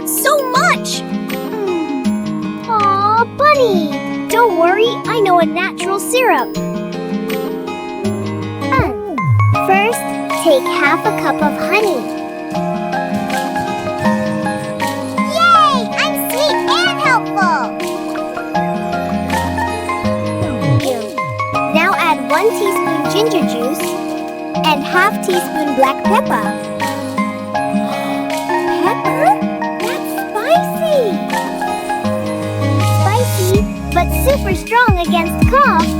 hurts so much! Aw, Bunny! Don't worry, I know a natural syrup. First, take half a cup of honey. Yay! I'm sweet and helpful! Now add 1 teaspoon ginger juice and half teaspoon black pepper. Pepper? That's spicy! Spicy, but super strong against cough.